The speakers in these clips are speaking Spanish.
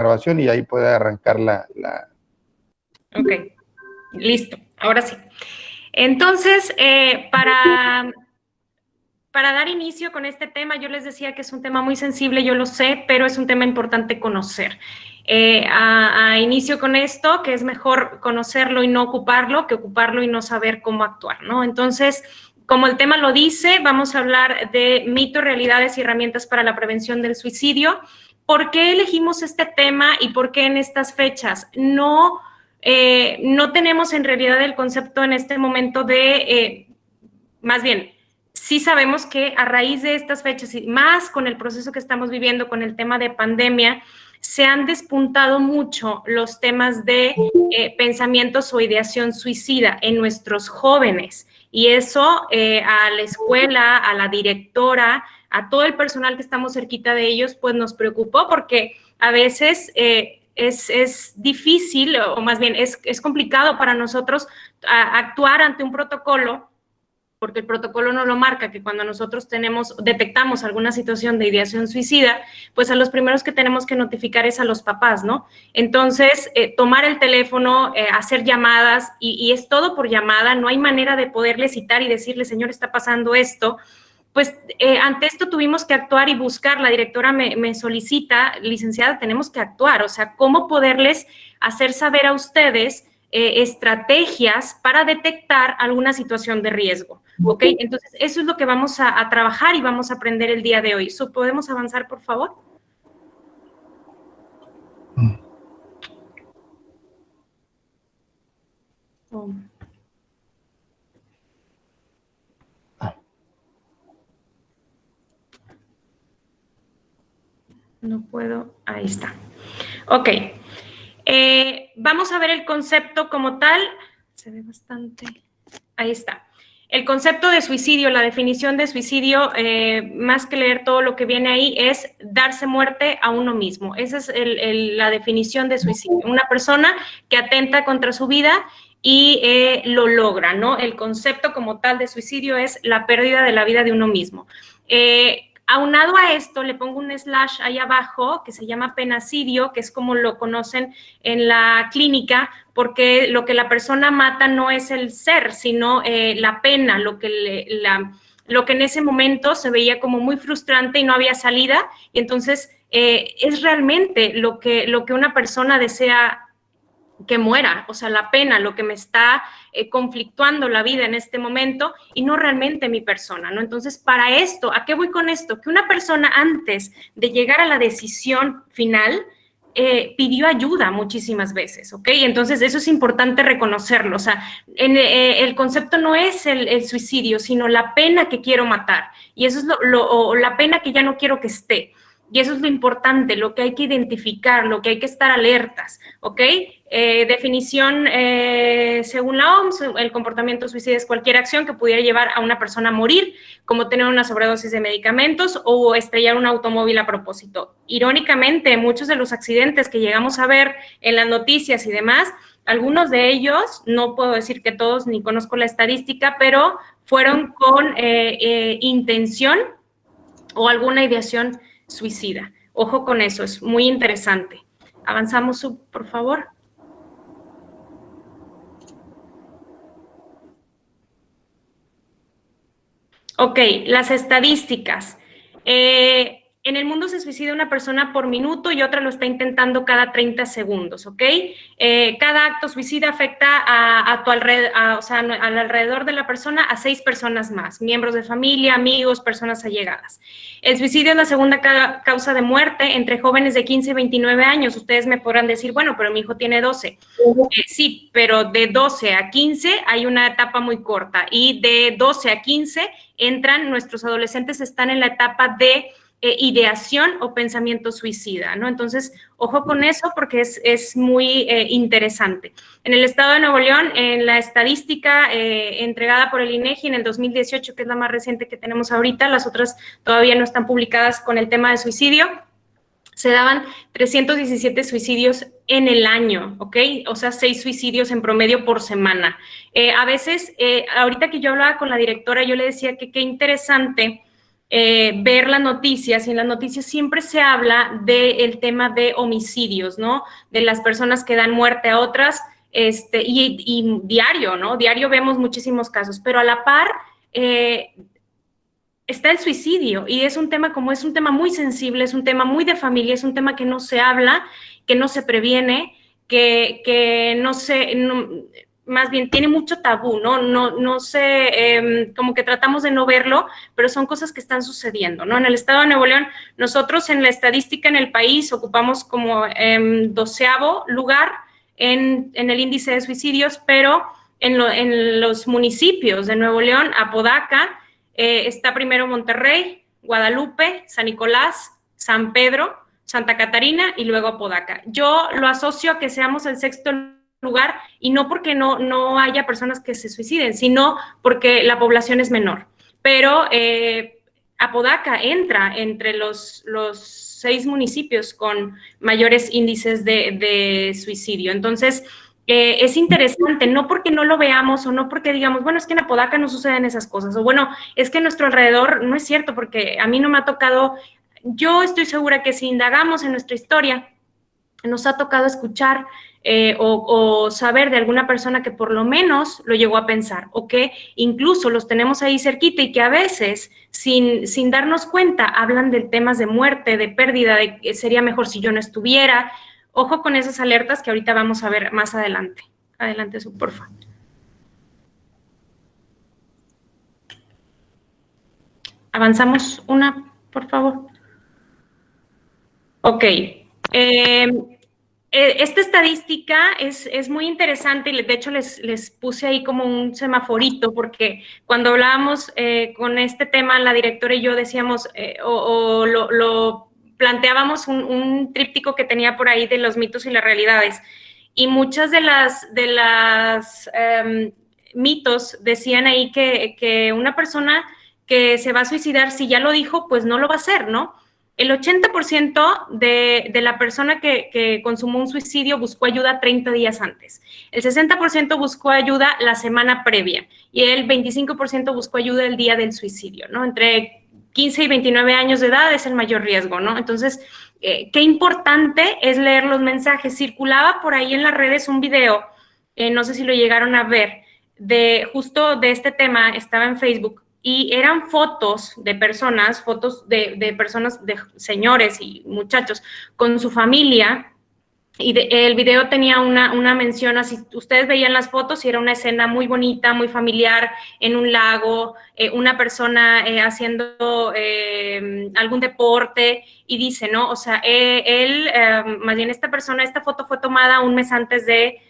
grabación y ahí puede arrancar Ok, listo, ahora sí. Entonces, para dar inicio con este tema, yo les decía que es un tema muy sensible, yo lo sé, pero es un tema importante conocer. A inicio con esto, que es mejor conocerlo y no ocuparlo, que ocuparlo y no saber cómo actuar, ¿no? Entonces, como el tema lo dice, vamos a hablar de mitos, realidades y herramientas para la prevención del suicidio. ¿Por qué elegimos este tema y por qué en estas fechas? No tenemos en realidad el concepto en este momento de, más bien, sí sabemos que a raíz de estas fechas y más con el proceso que estamos viviendo con el tema de pandemia, se han despuntado mucho los temas de pensamientos o ideación suicida en nuestros jóvenes. Y eso a la escuela, a la directora, a todo el personal que estamos cerquita de ellos, pues nos preocupó porque a veces es difícil, o más bien es complicado para nosotros actuar ante un protocolo, porque el protocolo no lo marca, que cuando nosotros detectamos alguna situación de ideación suicida, pues a los primeros que tenemos que notificar es a los papás, ¿no? Entonces, tomar el teléfono, hacer llamadas, y es todo por llamada, no hay manera de poderle citar y decirle, señor, está pasando esto. Pues ante esto tuvimos que actuar y buscar, la directora me solicita, licenciada, tenemos que actuar, o sea, cómo poderles hacer saber a ustedes estrategias para detectar alguna situación de riesgo, ¿ok? Entonces, eso es lo que vamos a trabajar y vamos a aprender el día de hoy. ¿Podemos avanzar, por favor? Oh. No puedo, ahí está. Ok, vamos a ver el concepto como tal. Se ve bastante, ahí está. El concepto de suicidio, la definición de suicidio, más que leer todo lo que viene ahí, es darse muerte a uno mismo. Esa es la definición de suicidio. Una persona que atenta contra su vida y lo logra, ¿no? El concepto como tal de suicidio es la pérdida de la vida de uno mismo. Aunado a esto, le pongo un slash ahí abajo que se llama penacidio, que es como lo conocen en la clínica, porque lo que la persona mata no es el ser, sino la pena, lo que en ese momento se veía como muy frustrante y no había salida, y entonces es realmente lo que una persona desea que muera, o sea, la pena, lo que me está conflictuando la vida en este momento y no realmente mi persona, ¿no? Entonces, para esto, ¿a qué voy con esto? Que una persona antes de llegar a la decisión final pidió ayuda muchísimas veces, ¿ok? Entonces, eso es importante reconocerlo, o sea, el concepto no es el suicidio, sino la pena que quiero matar, y eso es o la pena que ya no quiero que esté. Y eso es lo importante, lo que hay que identificar, lo que hay que estar alertas, ¿ok? Definición, según la OMS, el comportamiento suicida es cualquier acción que pudiera llevar a una persona a morir, como tener una sobredosis de medicamentos o estrellar un automóvil a propósito. Irónicamente, muchos de los accidentes que llegamos a ver en las noticias y demás, algunos de ellos, no puedo decir que todos, ni conozco la estadística, pero fueron con intención o alguna ideación suicida. Ojo con eso, es muy interesante. Avanzamos, por favor. Ok, las estadísticas. En el mundo se suicida una persona por minuto y otra lo está intentando cada 30 segundos, ¿ok? Cada acto suicida afecta a tu alrededor, o sea, al alrededor de la persona a 6 personas más, miembros de familia, amigos, personas allegadas. El suicidio es la segunda causa de muerte entre jóvenes de 15 y 29 años. Ustedes me podrán decir, bueno, pero mi hijo tiene 12. Sí, pero de 12 a 15 hay una etapa muy corta y de 12 a 15 nuestros adolescentes están en la etapa de ideación o pensamiento suicida, ¿no? Entonces, ojo con eso porque es muy interesante. En el estado de Nuevo León, en la estadística entregada por el INEGI en el 2018, que es la más reciente que tenemos ahorita, las otras todavía no están publicadas con el tema de suicidio, se daban 317 suicidios en el año, ¿ok? O sea, 6 suicidios en promedio por semana. A veces, ahorita que yo hablaba con la directora, yo le decía que qué interesante ver las noticias, y en las noticias siempre se habla del tema de homicidios, ¿no? De las personas que dan muerte a otras, y diario, ¿no? Diario vemos muchísimos casos, pero a la par está el suicidio, y es un tema, como es un tema muy sensible, es un tema muy de familia, es un tema que no se habla, que no se previene, que no se, no, más bien tiene mucho tabú, ¿no? No sé, como que tratamos de no verlo, pero son cosas que están sucediendo, ¿no? En el estado de Nuevo León, nosotros en la estadística en el país ocupamos como 12º lugar en el índice de suicidios, pero en los municipios de Nuevo León, Apodaca, está primero Monterrey, Guadalupe, San Nicolás, San Pedro, Santa Catarina y luego Apodaca. Yo lo asocio a que seamos el 6º lugar, y no porque no haya personas que se suiciden, sino porque la población es menor. Pero Apodaca entra entre los 6 municipios con mayores índices de suicidio. Entonces, es interesante, no porque no lo veamos o no porque digamos, bueno, es que en Apodaca no suceden esas cosas, o bueno, es que en nuestro alrededor no es cierto, porque a mí no me ha tocado. Yo estoy segura que si indagamos en nuestra historia, nos ha tocado escuchar o saber de alguna persona que por lo menos lo llegó a pensar, o que incluso los tenemos ahí cerquita y que a veces, sin darnos cuenta, hablan de temas de muerte, de pérdida, de que sería mejor si yo no estuviera. Ojo con esas alertas que ahorita vamos a ver más adelante. Adelante, su porfa. Avanzamos una, por favor. Ok. Esta estadística es muy interesante, y de hecho les puse ahí como un semaforito, porque cuando hablábamos con este tema, la directora y yo decíamos, lo planteábamos un tríptico que tenía por ahí de los mitos y las realidades, y muchas de las mitos decían ahí que una persona que se va a suicidar, si ya lo dijo, pues no lo va a hacer, ¿no? El 80% de la persona que consumó un suicidio buscó ayuda 30 días antes. El 60% buscó ayuda la semana previa y el 25% buscó ayuda el día del suicidio, ¿no? Entre 15 y 29 años de edad es el mayor riesgo, ¿no? Entonces, qué importante es leer los mensajes. Circulaba por ahí en las redes un video, no sé si lo llegaron a ver, justo de este tema, estaba en Facebook, y eran fotos de personas, de personas, de señores y muchachos con su familia, y el video tenía una mención así, ustedes veían las fotos y era una escena muy bonita, muy familiar, en un lago, una persona haciendo algún deporte, y dice, ¿no? O sea, más bien esta persona, esta foto fue tomada un mes antes de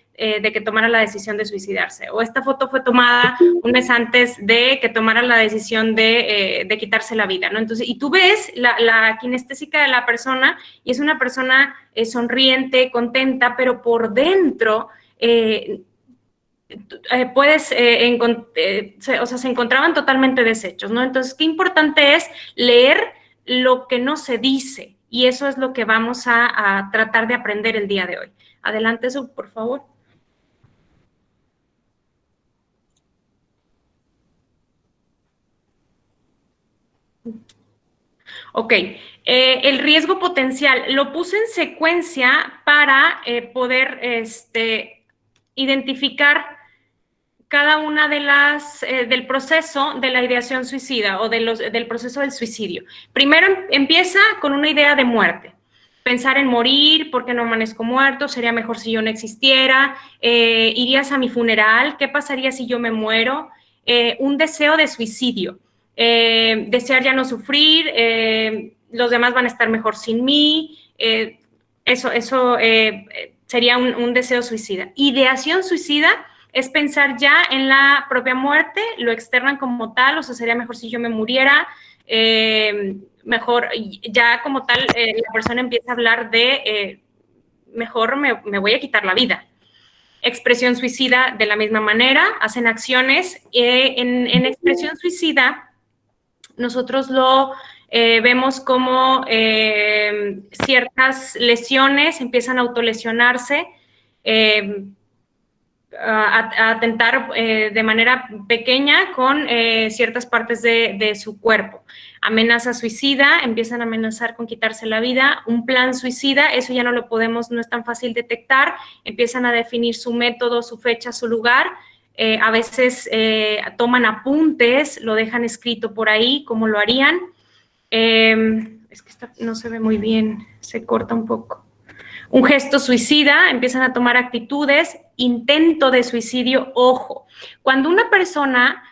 que tomara la decisión de suicidarse, o esta foto fue tomada un mes antes de que tomara la decisión de quitarse la vida, ¿no? Entonces, y tú ves la kinestésica de la persona, y es una persona sonriente, contenta, pero por dentro puedes o sea, se encontraban totalmente deshechos, ¿no? Entonces, qué importante es leer lo que no se dice, y eso es lo que vamos a tratar de aprender el día de hoy. Adelante, Sub, por favor. Ok, el riesgo potencial lo puse en secuencia para poder identificar cada una de del proceso de la ideación suicida o del proceso del suicidio. Primero empieza con una idea de muerte. Pensar en morir, ¿por qué no amanezco muerto? ¿Sería mejor si yo no existiera? ¿Irías a mi funeral? ¿Qué pasaría si yo me muero? Un deseo de suicidio. Desear ya no sufrir, los demás van a estar mejor sin mí, eso sería un deseo suicida. Ideación suicida es pensar ya en la propia muerte, lo externan como tal, o sea, sería mejor si yo me muriera, mejor, ya como tal, la persona empieza a hablar de mejor me voy a quitar la vida. Expresión suicida de la misma manera, hacen acciones. En expresión suicida, nosotros lo vemos como ciertas lesiones empiezan a autolesionarse, a atentar de manera pequeña con ciertas partes de su cuerpo. Amenaza suicida, empiezan a amenazar con quitarse la vida. Un plan suicida, eso ya no lo podemos, no es tan fácil detectar. Empiezan a definir su método, su fecha, su lugar. A veces toman apuntes, lo dejan escrito por ahí, cómo lo harían. Es que no se ve muy bien, se corta un poco. Un gesto suicida, empiezan a tomar actitudes. Intento de suicidio, ojo. Cuando una persona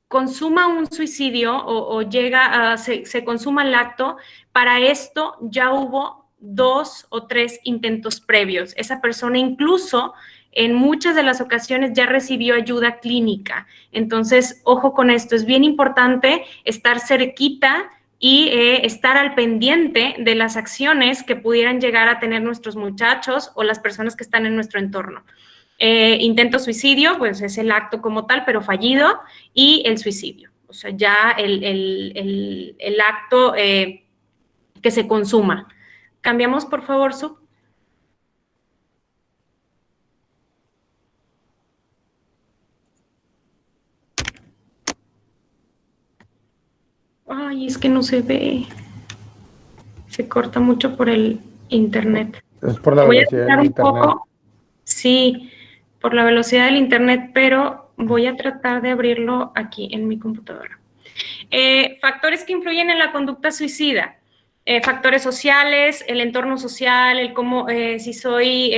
consuma un suicidio o llega a, se consuma el acto, para esto ya hubo 2 o 3 intentos previos. Esa persona incluso en muchas de las ocasiones ya recibió ayuda clínica. Entonces, ojo con esto, es bien importante estar cerquita y estar al pendiente de las acciones que pudieran llegar a tener nuestros muchachos o las personas que están en nuestro entorno. Intento suicidio, pues es el acto como tal, pero fallido, y el suicidio, o sea, ya el acto que se consuma. Cambiamos, por favor, Su. Ay, es que no se ve. Se corta mucho por el internet. Es por la velocidad del internet. Sí, por la velocidad del internet, pero voy a tratar de abrirlo aquí en mi computadora. Factores que influyen en la conducta suicida. Factores sociales, el entorno social, el cómo, si soy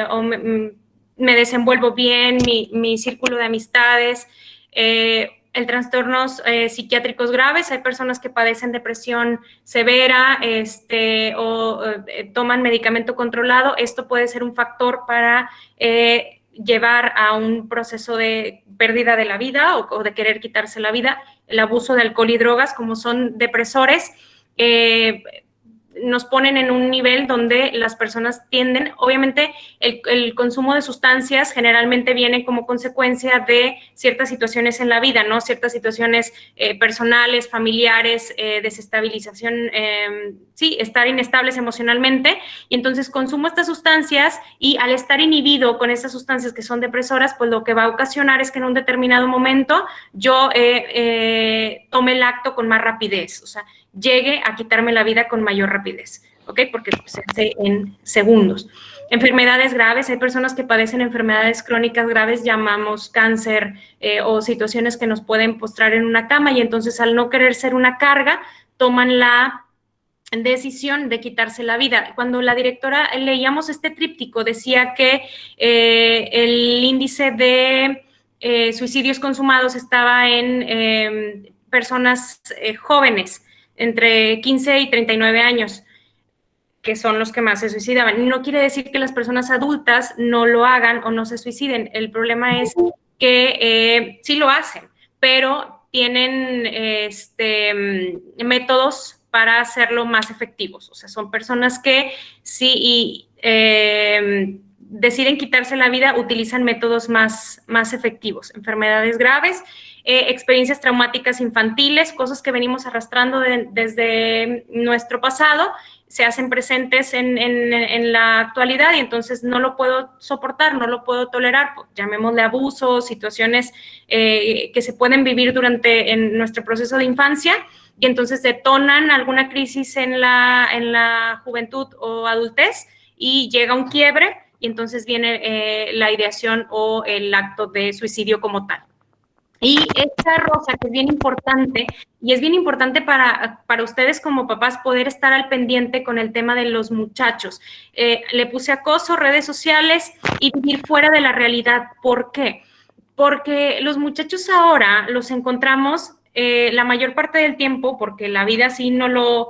o me desenvuelvo bien, mi círculo de amistades, el trastornos psiquiátricos graves. Hay personas que padecen depresión severa o toman medicamento controlado. Esto puede ser un factor para llevar a un proceso de pérdida de la vida o de querer quitarse la vida. El abuso de alcohol y drogas, como son depresores, nos ponen en un nivel donde las personas tienden, obviamente el consumo de sustancias generalmente viene como consecuencia de ciertas situaciones en la vida, ¿no? Ciertas situaciones personales, familiares, desestabilización, sí, estar inestables emocionalmente, y entonces consumo estas sustancias y al estar inhibido con estas sustancias que son depresoras, pues lo que va a ocasionar es que en un determinado momento yo tome el acto con más rapidez, o sea, llegue a quitarme la vida con mayor rapidez, ¿ok? Porque se hace en segundos. Enfermedades graves, hay personas que padecen enfermedades crónicas graves, llamamos cáncer o situaciones que nos pueden postrar en una cama, y entonces al no querer ser una carga, toman la decisión de quitarse la vida. Cuando la directora leíamos este tríptico, decía que el índice de suicidios consumados estaba en personas jóvenes, entre 15 y 39 años, que son los que más se suicidaban. No quiere decir que las personas adultas no lo hagan o no se suiciden. El problema es que sí lo hacen, pero tienen métodos para hacerlo más efectivos. O sea, son personas que sí deciden quitarse la vida, utilizan métodos más efectivos. Enfermedades graves, experiencias traumáticas infantiles, cosas que venimos arrastrando desde nuestro pasado, se hacen presentes en la actualidad, y entonces no lo puedo soportar, no lo puedo tolerar, llamémosle abusos, situaciones que se pueden vivir en nuestro proceso de infancia, y entonces detonan alguna crisis en la juventud o adultez y llega un quiebre, y entonces viene la ideación o el acto de suicidio como tal. Y esta Rosa, que es bien importante, y es bien importante para ustedes como papás poder estar al pendiente con el tema de los muchachos. Le puse acoso, redes sociales y vivir fuera de la realidad. ¿Por qué? Porque los muchachos ahora los encontramos la mayor parte del tiempo, porque la vida sí no lo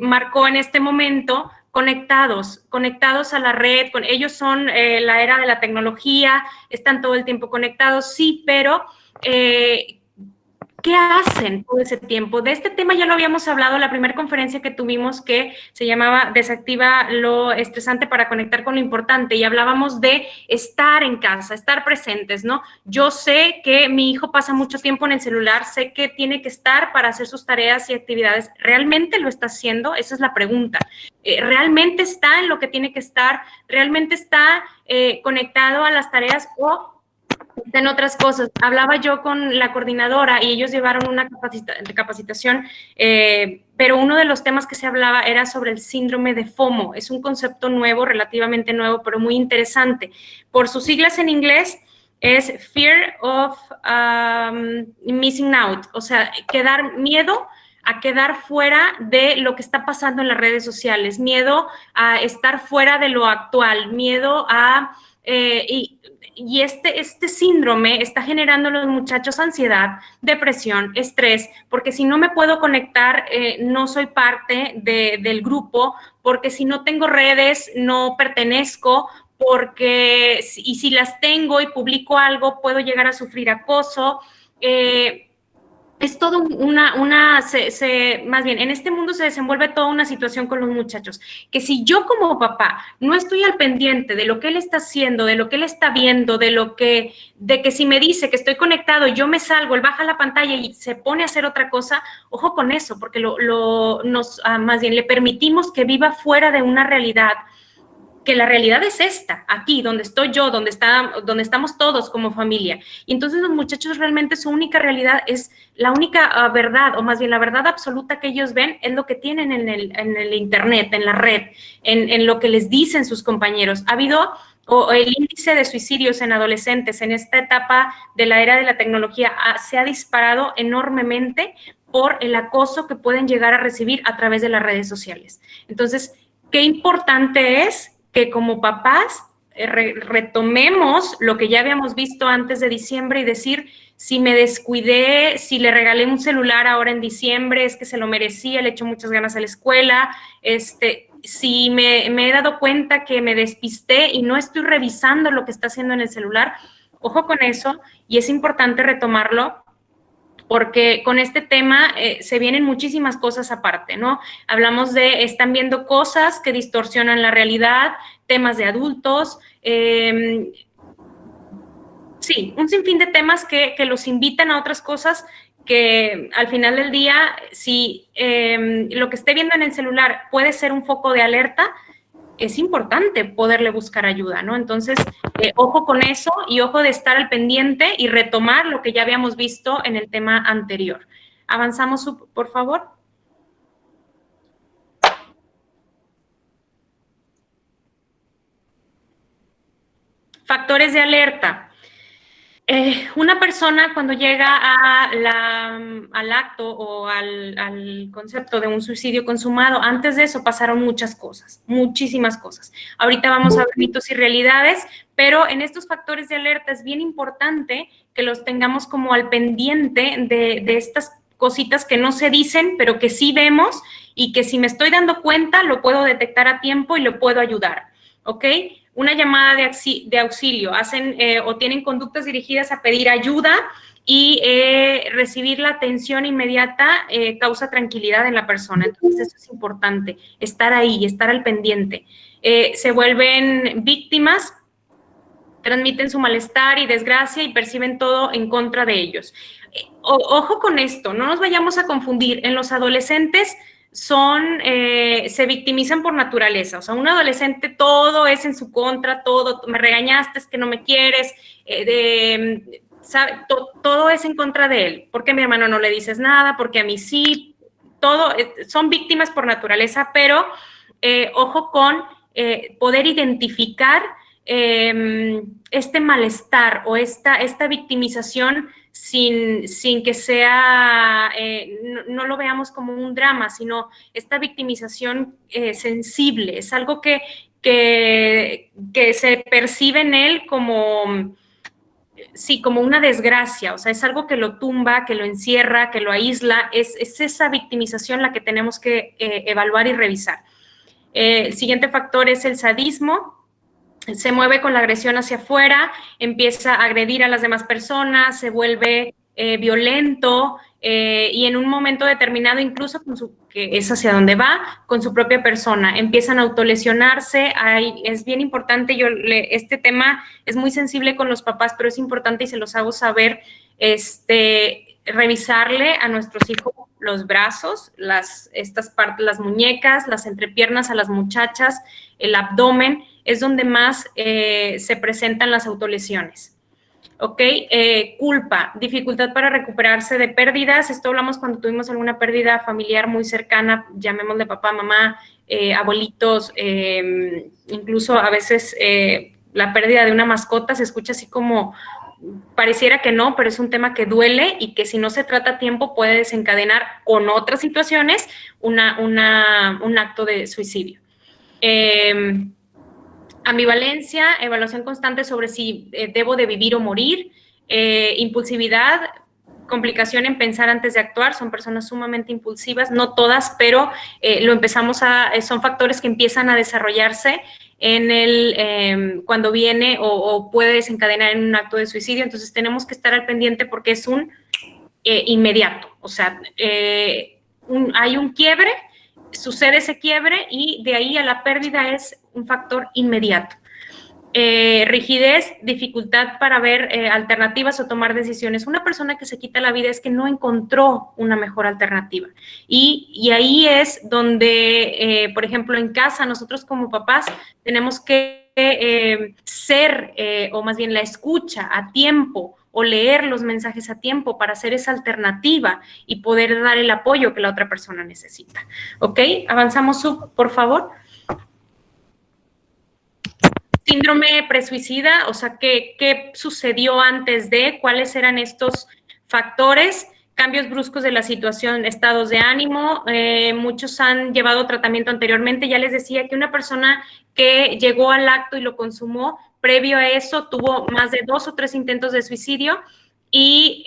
marcó en este momento, conectados a la red. Ellos son la era de la tecnología, están todo el tiempo conectados, sí, pero ¿qué ¿qué hacen todo ese tiempo? De este tema ya lo habíamos hablado en la primera conferencia que tuvimos, que se llamaba Desactiva lo estresante para conectar con lo importante, y hablábamos de estar en casa, estar presentes, ¿no? Yo sé que mi hijo pasa mucho tiempo en el celular, sé que tiene que estar para hacer sus tareas y actividades. ¿Realmente lo está haciendo? Esa es la pregunta. ¿Realmente está en lo que tiene que estar? ¿Realmente está conectado a las tareas o en otras cosas? Hablaba yo con la coordinadora y ellos llevaron una capacitación, pero uno de los temas que se hablaba era sobre el síndrome de FOMO. Es un concepto nuevo, relativamente nuevo, pero muy interesante. Por sus siglas en inglés es Fear of Missing Out, o sea, miedo a quedar fuera de lo que está pasando en las redes sociales, miedo a estar fuera de lo actual, miedo a... y este síndrome está generando en los muchachos ansiedad, depresión, estrés, porque si no me puedo conectar, no soy parte del grupo, porque si no tengo redes, no pertenezco, porque y si las tengo y publico algo, puedo llegar a sufrir acoso. Es todo más bien, en este mundo se desenvuelve toda una situación con los muchachos, que si yo como papá no estoy al pendiente de lo que él está haciendo, de lo que él está viendo, de que si me dice que estoy conectado y yo me salgo, él baja la pantalla y se pone a hacer otra cosa, ojo con eso, porque más bien le permitimos que viva fuera de una realidad, que la realidad es esta, aquí, donde estoy yo, donde estamos todos como familia. Y entonces los muchachos realmente su única realidad es la única verdad, o más bien la verdad absoluta que ellos ven es lo que tienen en el internet, en la red, en lo que les dicen sus compañeros. Ha habido el índice de suicidios en adolescentes en esta etapa de la era de la tecnología se ha disparado enormemente por el acoso que pueden llegar a recibir a través de las redes sociales. Entonces, qué importante es que como papás retomemos lo que ya habíamos visto antes de diciembre y decir, si me descuidé, si le regalé un celular ahora en diciembre, es que se lo merecía, le echo muchas ganas a la escuela, si me he dado cuenta que me despisté y no estoy revisando lo que está haciendo en el celular, ojo con eso, y es importante retomarlo, porque con este tema se vienen muchísimas cosas aparte, ¿no? Hablamos están viendo cosas que distorsionan la realidad, temas de adultos, sí, un sinfín de temas que los invitan a otras cosas que al final del día, si lo que esté viendo en el celular puede ser un foco de alerta, es importante poderle buscar ayuda, ¿no? Entonces, ojo con eso y ojo de estar al pendiente y retomar lo que ya habíamos visto en el tema anterior. Avanzamos, por favor. Factores de alerta. Una persona cuando llega al acto o al concepto de un suicidio consumado, antes de eso pasaron muchas cosas, muchísimas cosas. Ahorita vamos a ver mitos y realidades, pero en estos factores de alerta es bien importante que los tengamos como al pendiente de estas cositas que no se dicen, pero que sí vemos y que si me estoy dando cuenta, lo puedo detectar a tiempo y lo puedo ayudar, ¿ok? Una llamada de auxilio, hacen o tienen conductas dirigidas a pedir ayuda y recibir la atención inmediata causa tranquilidad en la persona. Entonces, eso es importante, estar ahí, estar al pendiente. Se vuelven víctimas, transmiten su malestar y desgracia y perciben todo en contra de ellos. Ojo con esto, no nos vayamos a confundir. En los adolescentes se victimizan por naturaleza, o sea, un adolescente todo es en su contra, todo, me regañaste, es que no me quieres, todo es en contra de él. ¿Por qué a mi hermano no le dices nada? Porque a mí sí, todo, son víctimas por naturaleza, pero ojo con poder identificar este malestar o esta victimización sin que sea, no lo veamos como un drama, sino esta victimización sensible, es algo que se percibe en él como, sí, como una desgracia, o sea, es algo que lo tumba, que lo encierra, que lo aísla, es esa victimización la que tenemos que evaluar y revisar. El siguiente factor es el sadismo. Se mueve con la agresión hacia afuera, empieza a agredir a las demás personas, se vuelve violento, y en un momento determinado, incluso que es hacia donde va, con su propia persona. Empiezan a autolesionarse. Es bien importante, este tema es muy sensible con los papás, pero es importante y se los hago saber, revisarle a nuestros hijos los brazos, estas partes, las muñecas, las entrepiernas a las muchachas, el abdomen, es donde más se presentan las autolesiones. ¿Ok? Culpa, dificultad para recuperarse de pérdidas. Esto hablamos cuando tuvimos alguna pérdida familiar muy cercana, llamémosle papá, mamá, abuelitos, incluso a veces la pérdida de una mascota se escucha así como, pareciera que no, pero es un tema que duele y que si no se trata a tiempo puede desencadenar con otras situaciones un acto de suicidio. Ambivalencia, evaluación constante sobre si debo de vivir o morir, impulsividad, complicación en pensar antes de actuar, son personas sumamente impulsivas, no todas, pero son factores que empiezan a desarrollarse cuando viene o puede desencadenar en un acto de suicidio. Entonces tenemos que estar al pendiente porque es un inmediato, o sea, hay un quiebre, sucede ese quiebre y de ahí a la pérdida es un factor inmediato. Rigidez, dificultad para ver alternativas o tomar decisiones. Una persona que se quita la vida es que no encontró una mejor alternativa. Y ahí es donde, por ejemplo, en casa, nosotros como papás tenemos que ser, o más bien la escucha a tiempo, o leer los mensajes a tiempo para hacer esa alternativa y poder dar el apoyo que la otra persona necesita. ¿Ok? Avanzamos, por favor. Síndrome presuicida, o sea, ¿qué sucedió antes de? ¿Cuáles eran estos factores? Cambios bruscos de la situación, estados de ánimo. Muchos han llevado tratamiento anteriormente. Ya les decía que una persona que llegó al acto y lo consumó, previo a eso tuvo más de 2 o 3 intentos de suicidio y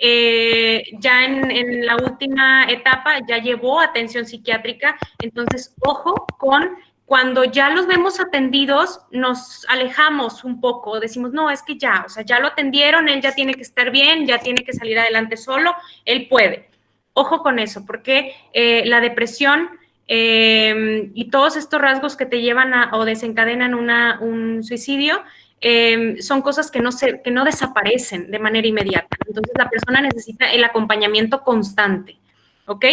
ya en la última etapa ya llevó atención psiquiátrica. Entonces, ojo con cuando ya los vemos atendidos, nos alejamos un poco, decimos, no, es que ya, o sea, ya lo atendieron, él ya tiene que estar bien, ya tiene que salir adelante solo, él puede. Ojo con eso, porque la depresión y todos estos rasgos que te llevan o desencadenan un suicidio son cosas que no desaparecen de manera inmediata. Entonces, la persona necesita el acompañamiento constante, ¿ok?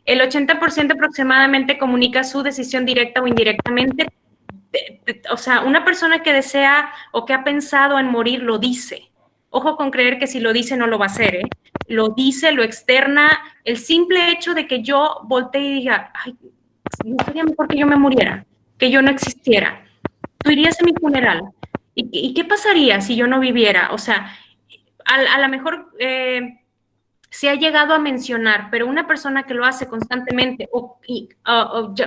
El 80% aproximadamente comunica su decisión directa o indirectamente. O sea, una persona que desea o que ha pensado en morir lo dice. Ojo con creer que si lo dice no lo va a hacer, ¿eh? Lo dice, lo externa. El simple hecho de que yo voltee y diga, ay, no sería mejor que yo me muriera, que yo no existiera. Tú irías a mi funeral. ¿Y qué pasaría si yo no viviera? O sea, a lo mejor se ha llegado a mencionar, pero una persona que lo hace constantemente,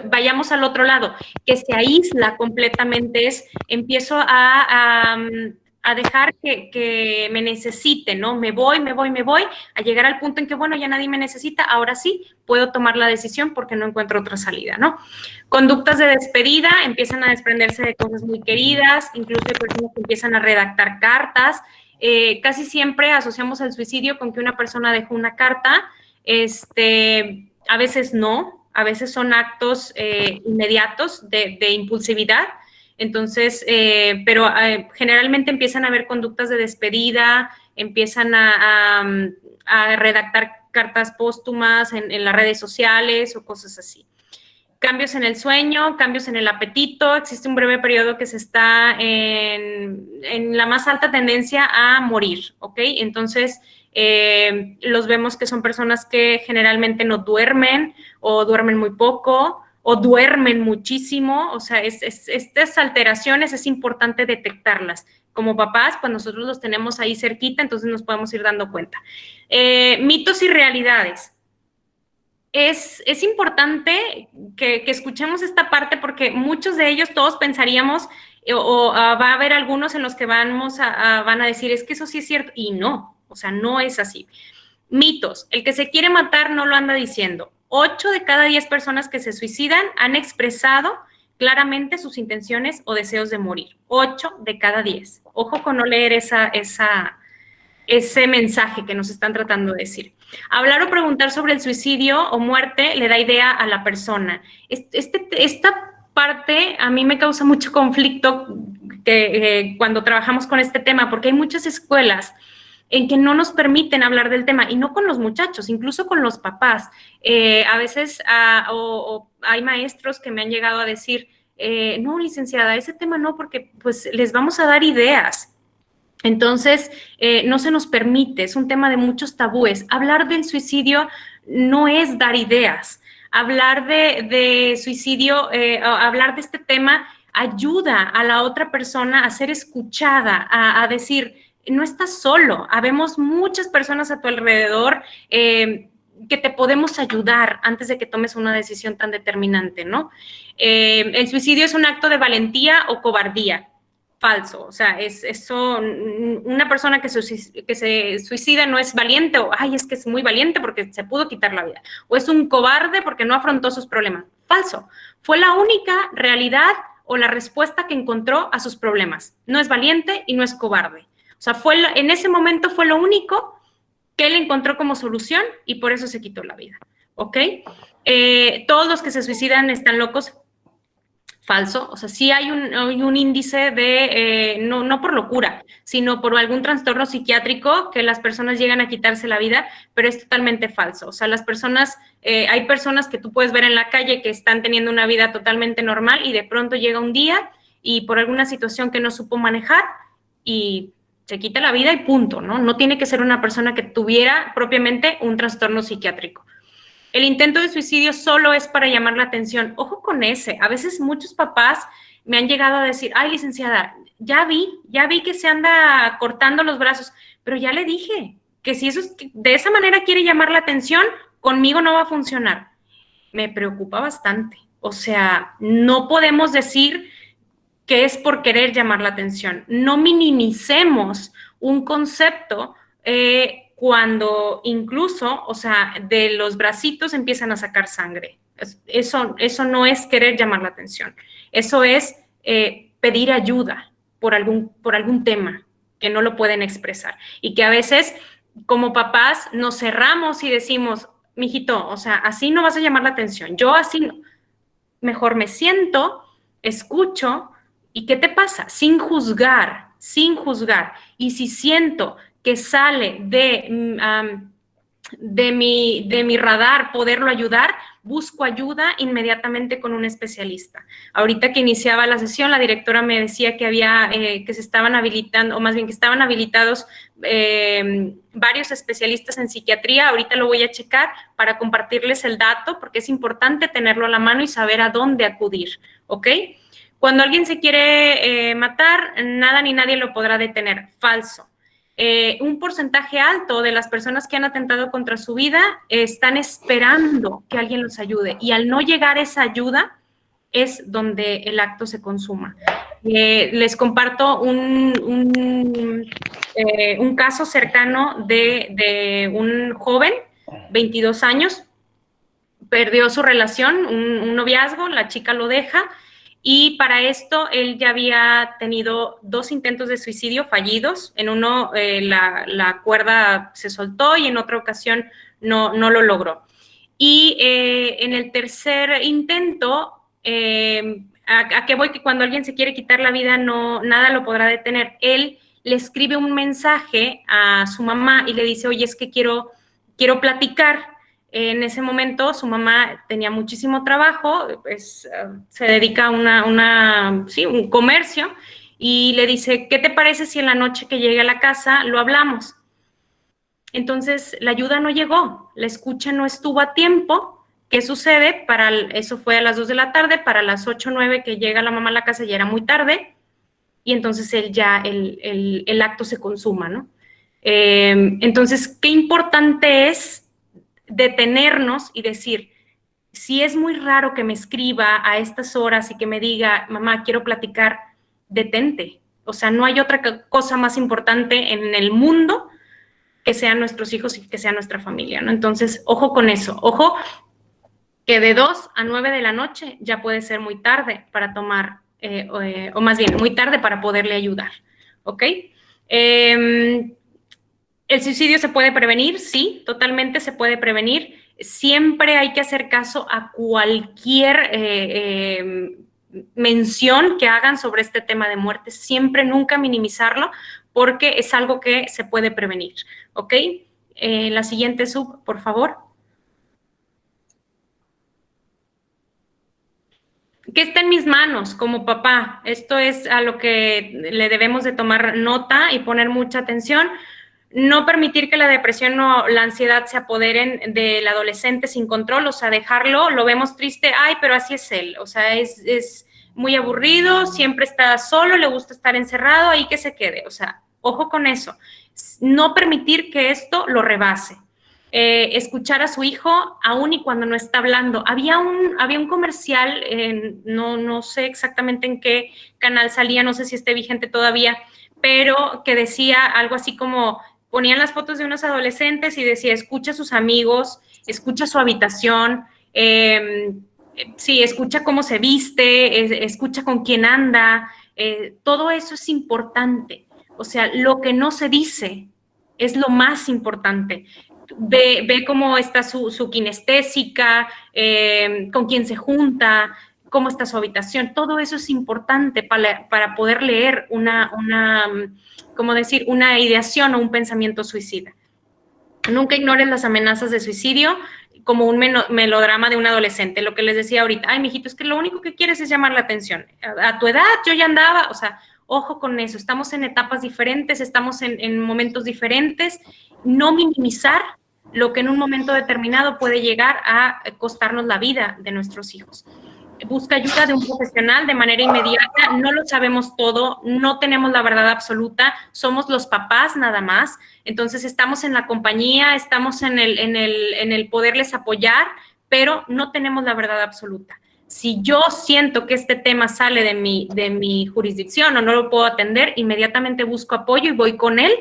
vayamos al otro lado, que se aísla completamente, empiezo a dejar que me necesite, ¿no? Me voy, a llegar al punto en que, bueno, ya nadie me necesita, ahora sí puedo tomar la decisión porque no encuentro otra salida, ¿no? Conductas de despedida, empiezan a desprenderse de cosas muy queridas, incluso hay personas que empiezan a redactar cartas. Casi siempre asociamos el suicidio con que una persona dejó una carta, a veces no, a veces son actos inmediatos de impulsividad. Entonces, pero generalmente empiezan a haber conductas de despedida, empiezan a redactar cartas póstumas en las redes sociales o cosas así. Cambios en el sueño, cambios en el apetito, existe un breve periodo que se está en la más alta tendencia a morir, ¿ok? Entonces, los vemos que son personas que generalmente no duermen o duermen muy poco, o duermen muchísimo, o sea, estas alteraciones es importante detectarlas. Como papás, pues nosotros los tenemos ahí cerquita, entonces nos podemos ir dando cuenta. Mitos y realidades. Es importante que escuchemos esta parte porque muchos de ellos, todos pensaríamos, va a haber algunos en los que van a decir, es que eso sí es cierto, y no, o sea, no es así. Mitos, el que se quiere matar no lo anda diciendo. 8 de cada 10 personas que se suicidan han expresado claramente sus intenciones o deseos de morir. 8 de cada 10. Ojo con no leer esa ese mensaje que nos están tratando de decir. Hablar o preguntar sobre el suicidio o muerte le da idea a la persona. Esta parte a mí me causa mucho conflicto cuando trabajamos con este tema, porque hay muchas escuelas en que no nos permiten hablar del tema, y no con los muchachos, incluso con los papás. A veces hay maestros que me han llegado a decir, no, licenciada, ese tema no, porque pues les vamos a dar ideas. Entonces, no se nos permite, es un tema de muchos tabúes. Hablar del suicidio no es dar ideas. Hablar de suicidio, hablar de este tema ayuda a la otra persona a ser escuchada, a decir, no estás solo, habemos muchas personas a tu alrededor que te podemos ayudar antes de que tomes una decisión tan determinante, ¿no? El suicidio es un acto de valentía o cobardía. Falso, o sea, eso, una persona que se suicida no es valiente, o ay, es que es muy valiente porque se pudo quitar la vida, o es un cobarde porque no afrontó sus problemas. Falso, fue la única realidad o la respuesta que encontró a sus problemas. No es valiente y no es cobarde. O sea, en ese momento fue lo único que él encontró como solución y por eso se quitó la vida, ¿ok? Todos los que se suicidan están locos. Falso, o sea, sí hay un índice de, no por locura, sino por algún trastorno psiquiátrico que las personas llegan a quitarse la vida, pero es totalmente falso. O sea, las personas, hay personas que tú puedes ver en la calle que están teniendo una vida totalmente normal y de pronto llega un día y por alguna situación que no supo manejar y se quita la vida y punto, ¿no? No tiene que ser una persona que tuviera propiamente un trastorno psiquiátrico. El intento de suicidio solo es para llamar la atención. Ojo con ese. A veces muchos papás me han llegado a decir, ay, licenciada, ya vi que se anda cortando los brazos, pero ya le dije que si eso de esa manera quiere llamar la atención, conmigo no va a funcionar. Me preocupa bastante. O sea, no podemos decir que es por querer llamar la atención. No minimicemos un concepto cuando incluso, o sea, de los bracitos empiezan a sacar sangre. Eso no es querer llamar la atención. Eso es pedir ayuda por algún tema que no lo pueden expresar. Y que a veces, como papás, nos cerramos y decimos, mijito, o sea, así no vas a llamar la atención. Yo así no. Mejor me siento, escucho, ¿y qué te pasa? Sin juzgar, sin juzgar. Y si siento que sale de mi radar poderlo ayudar, busco ayuda inmediatamente con un especialista. Ahorita que iniciaba la sesión, la directora me decía que había, que se estaban habilitando, o más bien que estaban habilitados varios especialistas en psiquiatría. Ahorita lo voy a checar para compartirles el dato, porque es importante tenerlo a la mano y saber a dónde acudir, ¿ok? Cuando alguien se quiere matar, nada ni nadie lo podrá detener. Falso. Un porcentaje alto de las personas que han atentado contra su vida están esperando que alguien los ayude, y al no llegar esa ayuda es donde el acto se consuma. Les comparto un caso cercano de un joven, 22 años, perdió su relación, un noviazgo, la chica lo deja, y para esto él ya había tenido 2 intentos de suicidio fallidos. En uno la cuerda se soltó y en otra ocasión no lo logró. Y en el tercer intento, ¿a qué voy? Que cuando alguien se quiere quitar la vida, nada lo podrá detener. Él le escribe un mensaje a su mamá y le dice, oye, es que quiero platicar. En ese momento su mamá tenía muchísimo trabajo, pues, se dedica a un comercio, y le dice, ¿qué te parece si en la noche que llegue a la casa lo hablamos? Entonces la ayuda no llegó, la escucha no estuvo a tiempo. ¿Qué sucede? Eso fue a las 2 de la tarde, para las 8 o 9 que llega la mamá a la casa ya era muy tarde, y entonces el acto se consuma, ¿no? Entonces, qué importante es detenernos y decir, si es muy raro que me escriba a estas horas y que me diga, mamá, quiero platicar, detente. O sea, no hay otra cosa más importante en el mundo que sean nuestros hijos y que sea nuestra familia, ¿no? Entonces, ojo con eso. Ojo que de 2 a 9 de la noche ya puede ser muy tarde para tomar, o más bien, muy tarde para poderle ayudar, ¿ok? El suicidio se puede prevenir, sí, totalmente se puede prevenir. Siempre hay que hacer caso a cualquier mención que hagan sobre este tema de muerte. Siempre, nunca minimizarlo, porque es algo que se puede prevenir, ¿ok? La siguiente sub, por favor. ¿Qué está en mis manos como papá? Esto es a lo que le debemos de tomar nota y poner mucha atención. No permitir que la depresión o la ansiedad se apoderen del adolescente sin control, o sea, dejarlo, lo vemos triste, ay, pero así es él, o sea, es muy aburrido, siempre está solo, le gusta estar encerrado, ahí que se quede, o sea, ojo con eso. No permitir que esto lo rebase. Escuchar a su hijo aún y cuando no está hablando. Había un comercial, no sé exactamente en qué canal salía, no sé si esté vigente todavía, pero que decía algo así como, ponían las fotos de unos adolescentes y decía, escucha a sus amigos, escucha su habitación, sí, escucha cómo se viste, escucha con quién anda, todo eso es importante. O sea, lo que no se dice es lo más importante. Ve cómo está su kinestésica, con quién se junta, cómo está su habitación. Todo eso es importante para poder leer ¿cómo decir? Una ideación o un pensamiento suicida. Nunca ignores las amenazas de suicidio como un melodrama de un adolescente. Lo que les decía ahorita, ay, mijito, es que lo único que quieres es llamar la atención. A tu edad yo ya andaba, o sea, ojo con eso. Estamos en etapas diferentes, estamos en momentos diferentes. No minimizar lo que en un momento determinado puede llegar a costarnos la vida de nuestros hijos. Busca ayuda de un profesional de manera inmediata, no lo sabemos todo, no tenemos la verdad absoluta, somos los papás nada más, entonces estamos en la compañía, estamos en el poderles apoyar, pero no tenemos la verdad absoluta. Si yo siento que este tema sale de mi jurisdicción o no lo puedo atender, inmediatamente busco apoyo y voy con él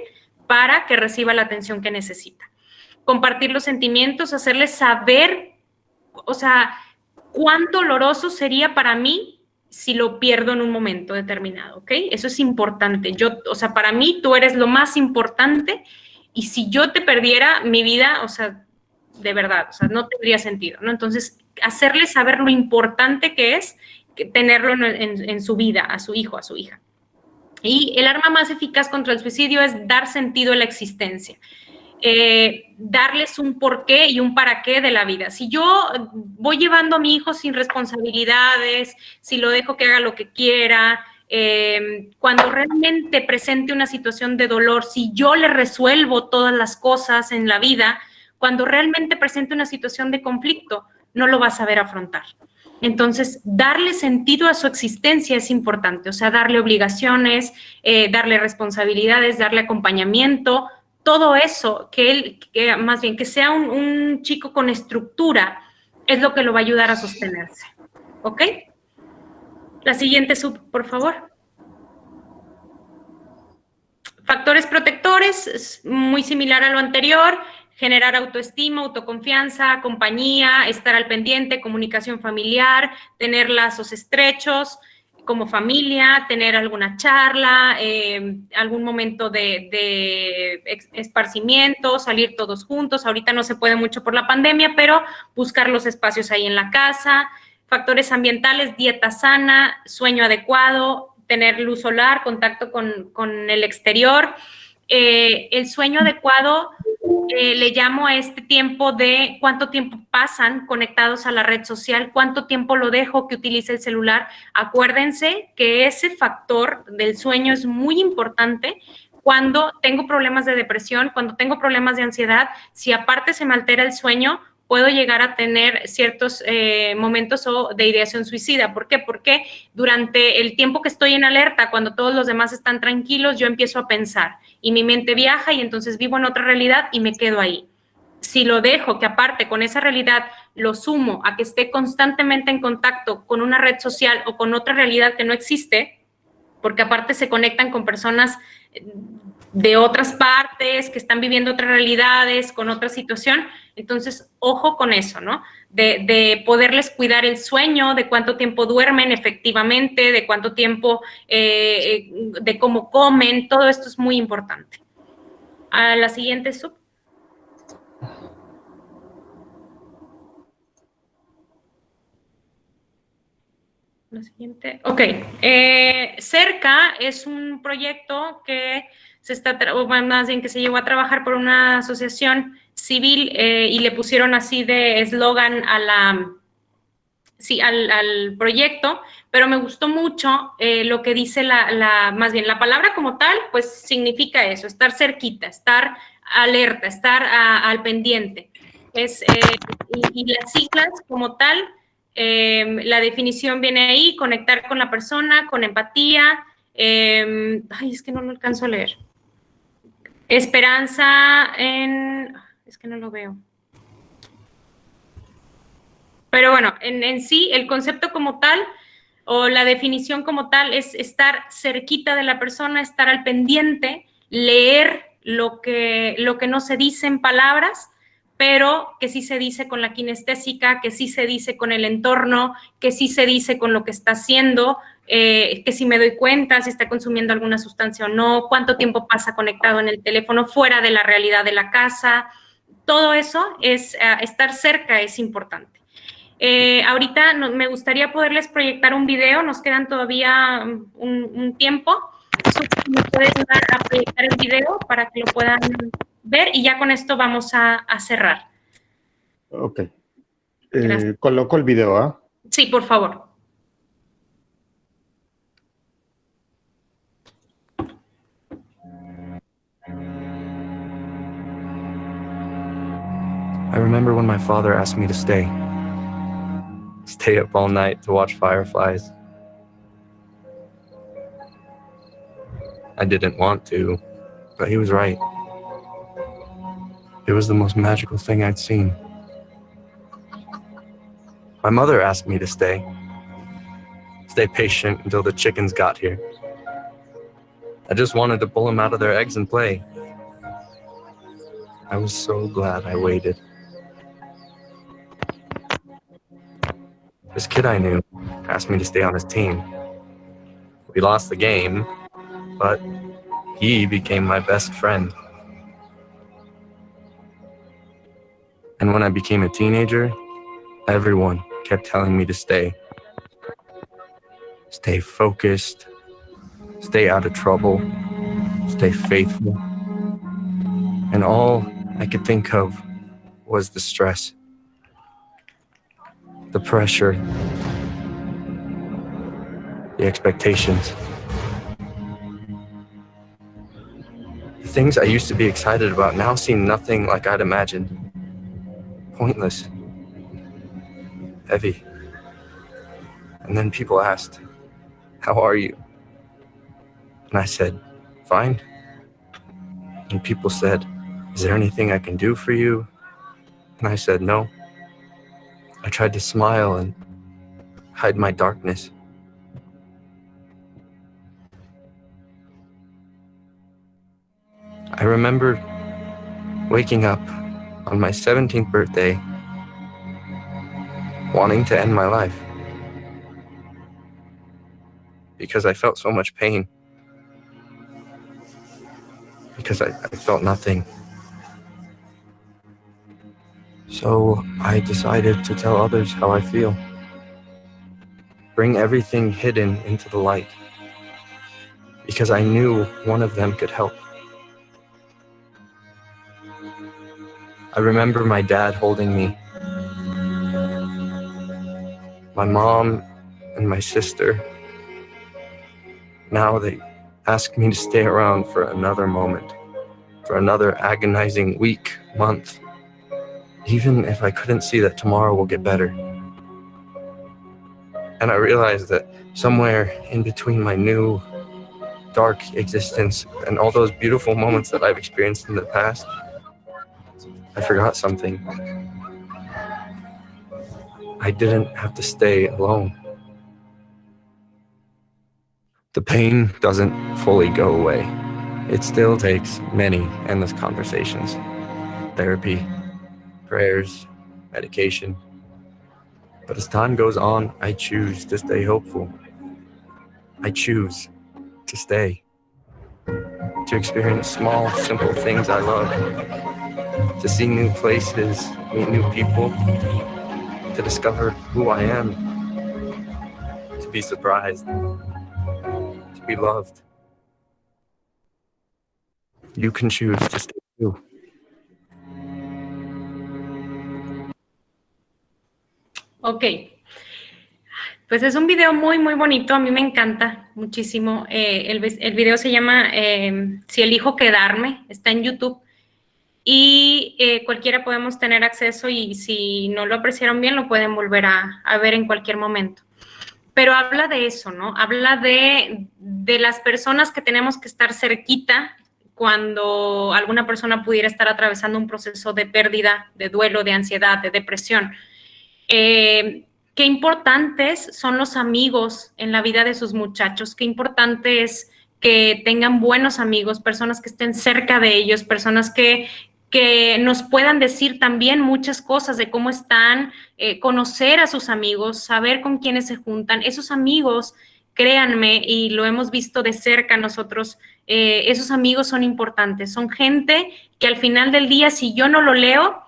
para que reciba la atención que necesita. Compartir los sentimientos, hacerles saber, o sea, cuán doloroso sería para mí si lo pierdo en un momento determinado, ¿ok? Eso es importante. O sea, para mí tú eres lo más importante y si yo te perdiera mi vida, o sea, de verdad, o sea, no tendría sentido, ¿no? Entonces, hacerle saber lo importante que es tenerlo en su vida, a su hijo, a su hija. Y el arma más eficaz contra el suicidio es dar sentido a la existencia. Darles un porqué y un para qué de la vida. Si yo voy llevando a mi hijo sin responsabilidades, si lo dejo que haga lo que quiera, cuando realmente presente una situación de dolor, si yo le resuelvo todas las cosas en la vida, cuando realmente presente una situación de conflicto, no lo va a saber afrontar. Entonces, darle sentido a su existencia es importante, o sea, darle obligaciones, darle responsabilidades, darle acompañamiento, todo eso, más bien que sea un chico con estructura, es lo que lo va a ayudar a sostenerse. ¿Ok? La siguiente sub, por favor. Factores protectores, es muy similar a lo anterior, generar autoestima, autoconfianza, compañía, estar al pendiente, comunicación familiar, tener lazos estrechos como familia, tener alguna charla, algún momento de esparcimiento, salir todos juntos. Ahorita no se puede mucho por la pandemia, pero buscar los espacios ahí en la casa. Factores ambientales, dieta sana, sueño adecuado, tener luz solar, contacto con el exterior. El sueño adecuado le llamo a este tiempo de cuánto tiempo pasan conectados a la red social, cuánto tiempo lo dejo que utilice el celular. Acuérdense que ese factor del sueño es muy importante cuando tengo problemas de depresión, cuando tengo problemas de ansiedad. Si aparte se me altera el sueño, puedo llegar a tener ciertos momentos de ideación suicida. ¿Por qué? Porque durante el tiempo que estoy en alerta, cuando todos los demás están tranquilos, yo empiezo a pensar y mi mente viaja y entonces vivo en otra realidad y me quedo ahí. Si lo dejo, que aparte con esa realidad lo sumo a que esté constantemente en contacto con una red social o con otra realidad que no existe, porque aparte se conectan con personas de otras partes, que están viviendo otras realidades, con otra situación. Entonces, ojo con eso, ¿no? De poderles cuidar el sueño, de cuánto tiempo duermen efectivamente, de cuánto tiempo, de cómo comen, todo esto es muy importante. A la siguiente sub. La siguiente. Ok. Cerca es un proyecto que se está, o más bien que se llevó a trabajar por una asociación civil y le pusieron así de eslogan a la, sí, al proyecto, pero me gustó mucho lo que dice más bien la palabra como tal, pues significa eso, estar cerquita, estar alerta, estar al pendiente. Y las siglas como tal, la definición viene ahí, conectar con la persona, con empatía, ay, es que no lo alcanzo a leer. Esperanza es que no lo veo. Pero bueno, en sí, el concepto como tal o la definición como tal es estar cerquita de la persona, estar al pendiente, leer lo que no se dice en palabras, pero que sí se dice con la kinestésica, que sí se dice con el entorno, que sí se dice con lo que está haciendo, que si me doy cuenta, si está consumiendo alguna sustancia o no, cuánto tiempo pasa conectado en el teléfono fuera de la realidad de la casa. Todo eso es estar cerca es importante. Ahorita me gustaría poderles proyectar un video, nos quedan todavía un tiempo. ¿Me puede ayudar a proyectar el video para que lo puedan ver? Y ya con esto vamos a cerrar. Ok. Coloco el video, ¿ah? Sí, por favor. I remember when my father asked me to stay up all night to watch fireflies. I didn't want to, but he was right. It was the most magical thing I'd seen. My mother asked me to stay patient until the chickens got here. I just wanted to pull them out of their eggs and play. I was so glad I waited. This kid I knew asked me to stay on his team. We lost the game, but he became my best friend. And when I became a teenager, everyone kept telling me to stay. Stay focused, stay out of trouble, stay faithful. And all I could think of was the stress, the pressure, the expectations. The things I used to be excited about now seem nothing like I'd imagined. Pointless, heavy. And then people asked, "How are you?" And I said, "Fine." And people said, "Is there anything I can do for you?" And I said, "No." I tried to smile and hide my darkness. I remember waking up on my 17th birthday, wanting to end my life because I felt so much pain, because I felt nothing. So I decided to tell others how I feel, bring everything hidden into the light, because I knew one of them could help. I remember my dad holding me, my mom and my sister. Now they ask me to stay around for another moment, for another agonizing week, month, even if I couldn't see that tomorrow will get better. And I realized that somewhere in between my new dark existence and all those beautiful moments that I've experienced in the past, I forgot something. I didn't have to stay alone. The pain doesn't fully go away. It still takes many endless conversations, therapy, prayers, medication. But as time goes on, I choose to stay hopeful. I choose to stay. to experience small, simple things I love, to see new places, meet new people, to discover who I am, to be surprised, to be loved. You can choose to stay you. Ok, pues es un video muy, muy bonito. A mí me encanta muchísimo. El video se llama Si elijo quedarme, está en YouTube. Y cualquiera podemos tener acceso y si no lo apreciaron bien, lo pueden volver a ver en cualquier momento. Pero habla de eso, ¿no? Habla de las personas que tenemos que estar cerquita cuando alguna persona pudiera estar atravesando un proceso de pérdida, de duelo, de ansiedad, de depresión. Qué importantes son los amigos en la vida de sus muchachos, qué importante es que tengan buenos amigos, personas que estén cerca de ellos, personas que nos puedan decir también muchas cosas de cómo están, conocer a sus amigos, saber con quiénes se juntan. Esos amigos, créanme, y lo hemos visto de cerca nosotros, esos amigos son importantes, son gente que al final del día, si yo no lo leo,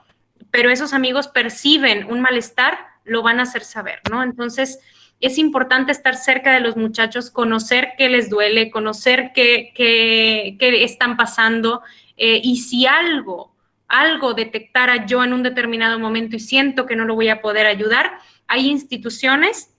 pero esos amigos perciben un malestar, lo van a hacer saber, ¿no? Entonces, es importante estar cerca de los muchachos, conocer qué les duele, conocer qué están pasando, y si algo detectara yo en un determinado momento y siento que no lo voy a poder ayudar, hay instituciones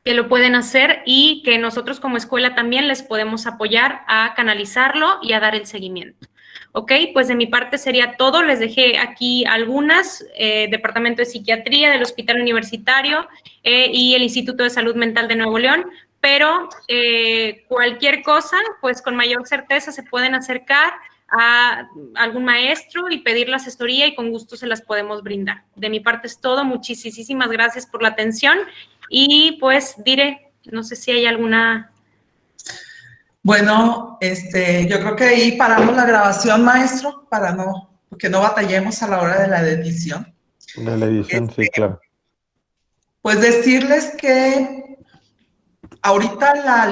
que lo pueden hacer y que nosotros como escuela también les podemos apoyar a canalizarlo y a dar el seguimiento. Ok, pues de mi parte sería todo. Les dejé aquí algunas, Departamento de Psiquiatría del Hospital Universitario y el Instituto de Salud Mental de Nuevo León, pero cualquier cosa, pues con mayor certeza se pueden acercar a algún maestro y pedir la asesoría y con gusto se las podemos brindar. De mi parte es todo. Muchísimas gracias por la atención y pues diré, no sé si hay alguna... Bueno, yo creo que ahí paramos la grabación, maestro, porque no batallemos a la hora de la edición. De la edición, sí, claro. Pues decirles que ahorita la